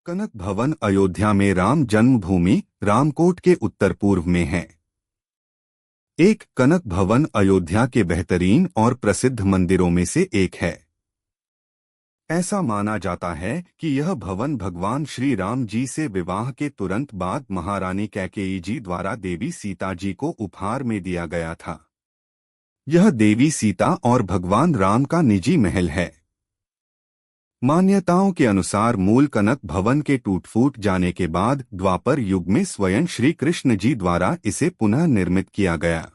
कनक भवन अयोध्या में राम जन्मभूमि रामकोट के उत्तर पूर्व में है। एक कनक भवन अयोध्या के बेहतरीन और प्रसिद्ध मंदिरों में से एक है। ऐसा माना जाता है कि यह भवन भगवान श्री राम जी से विवाह के तुरंत बाद महारानी कैकेयी जी द्वारा देवी सीता जी को उपहार में दिया गया था। यह देवी सीता और भगवान राम का निजी महल है। मान्यताओं के अनुसार मूल कनक भवन के टूट फूट जाने के बाद द्वापर युग में स्वयं श्री कृष्ण जी द्वारा इसे पुनः निर्मित किया गया।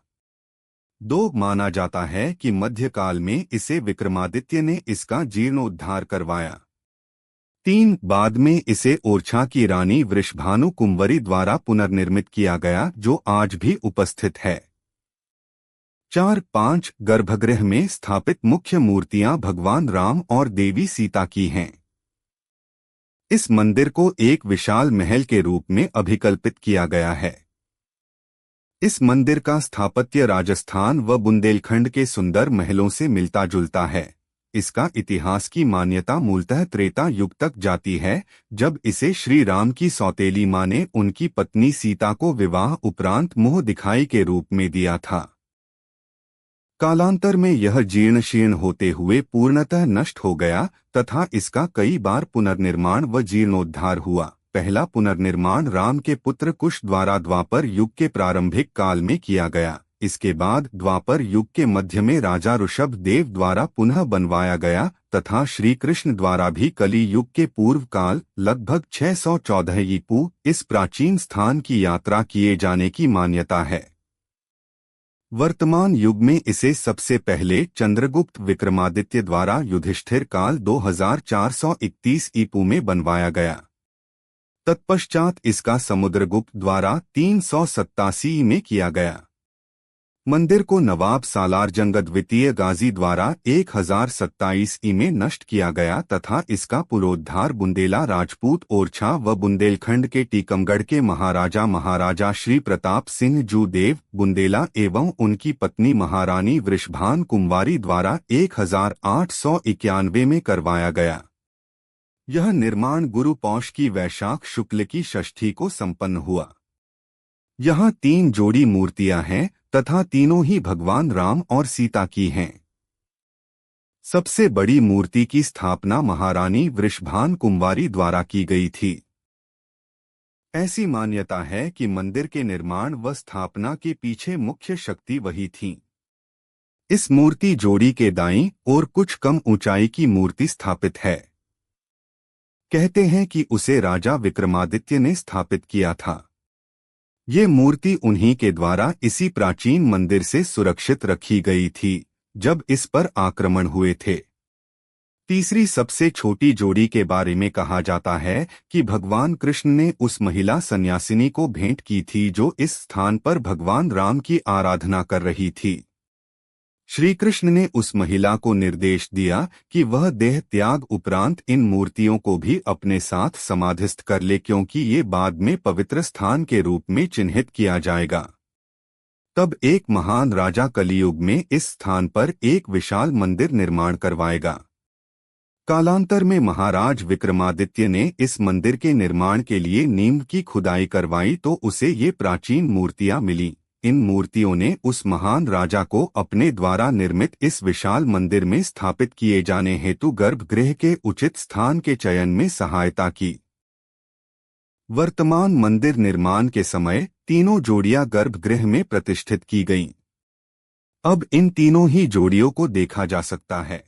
माना जाता है कि मध्यकाल में इसे विक्रमादित्य ने इसका जीर्णोद्धार करवाया। बाद में इसे ओरछा की रानी वृषभानु कुंवरी द्वारा पुनर्निर्मित किया गया, जो आज भी उपस्थित है। 4-5 गर्भगृह में स्थापित मुख्य मूर्तियां भगवान राम और देवी सीता की हैं। इस मंदिर को एक विशाल महल के रूप में अभिकल्पित किया गया है। इस मंदिर का स्थापत्य राजस्थान व बुंदेलखंड के सुंदर महलों से मिलता जुलता है। इसका इतिहास की मान्यता मूलतः त्रेता युग तक जाती है, जब इसे श्री राम की सौतेली मां ने उनकी पत्नी सीता को विवाह उपरांत मुंह दिखाई के रूप में दिया था। कालांतर में यह जीर्ण शीर्ण होते हुए पूर्णतः नष्ट हो गया तथा इसका कई बार पुनर्निर्माण व जीर्णोद्धार हुआ। पहला पुनर्निर्माण राम के पुत्र कुश द्वारा द्वापर युग के प्रारंभिक काल में किया गया। इसके बाद द्वापर युग के मध्य में राजा ऋषभ देव द्वारा पुनः बनवाया गया तथा श्री कृष्ण द्वारा भी कली युग के पूर्व काल लगभग 614 ईपू इस प्राचीन स्थान की यात्रा किए जाने की मान्यता है। वर्तमान युग में इसे सबसे पहले चंद्रगुप्त विक्रमादित्य द्वारा युधिष्ठिर काल 2431 ईपू में बनवाया गया। तत्पश्चात इसका समुद्रगुप्त द्वारा 387 में किया गया। मंदिर को नवाब सालार जंग द्वितीय गाजी द्वारा 1027 में नष्ट किया गया तथा इसका पुनरुद्धार बुंदेला राजपूत ओरछा व बुंदेलखंड के टीकमगढ़ के महाराजा श्री प्रताप सिंह जू देव बुंदेला एवं उनकी पत्नी महारानी वृषभान कुंवारी द्वारा 1891 में करवाया गया। यह निर्माण गुरु पौष की वैशाख शुक्ल की षष्ठी को संपन्न हुआ। यहाँ 3 जोड़ी मूर्तियां हैं तथा तीनों ही भगवान राम और सीता की हैं। सबसे बड़ी मूर्ति की स्थापना महारानी वृषभान कुंवारी द्वारा की गई थी। ऐसी मान्यता है कि मंदिर के निर्माण व स्थापना के पीछे मुख्य शक्ति वही थी। इस मूर्ति जोड़ी के दाईं ओर कुछ कम ऊंचाई की मूर्ति स्थापित है। कहते हैं कि उसे राजा विक्रमादित्य ने स्थापित किया था। ये मूर्ति उन्हीं के द्वारा इसी प्राचीन मंदिर से सुरक्षित रखी गई थी जब इस पर आक्रमण हुए थे। तीसरी सबसे छोटी जोड़ी के बारे में कहा जाता है कि भगवान कृष्ण ने उस महिला सन्यासिनी को भेंट की थी जो इस स्थान पर भगवान राम की आराधना कर रही थी। श्री कृष्ण ने उस महिला को निर्देश दिया कि वह देह त्याग उपरांत इन मूर्तियों को भी अपने साथ समाधिस्थ कर ले, क्योंकि ये बाद में पवित्र स्थान के रूप में चिन्हित किया जाएगा। तब एक महान राजा कलियुग में इस स्थान पर एक विशाल मंदिर निर्माण करवाएगा। कालांतर में महाराज विक्रमादित्य ने इस मंदिर के निर्माण के लिए नींव की खुदाई करवाई तो उसे ये प्राचीन मूर्तियां मिली। इन मूर्तियों ने उस महान राजा को अपने द्वारा निर्मित इस विशाल मंदिर में स्थापित किए जाने हेतु गर्भगृह के उचित स्थान के चयन में सहायता की। वर्तमान मंदिर निर्माण के समय तीनों जोड़ियां गर्भगृह में प्रतिष्ठित की गईं। अब इन तीनों ही जोड़ियों को देखा जा सकता है।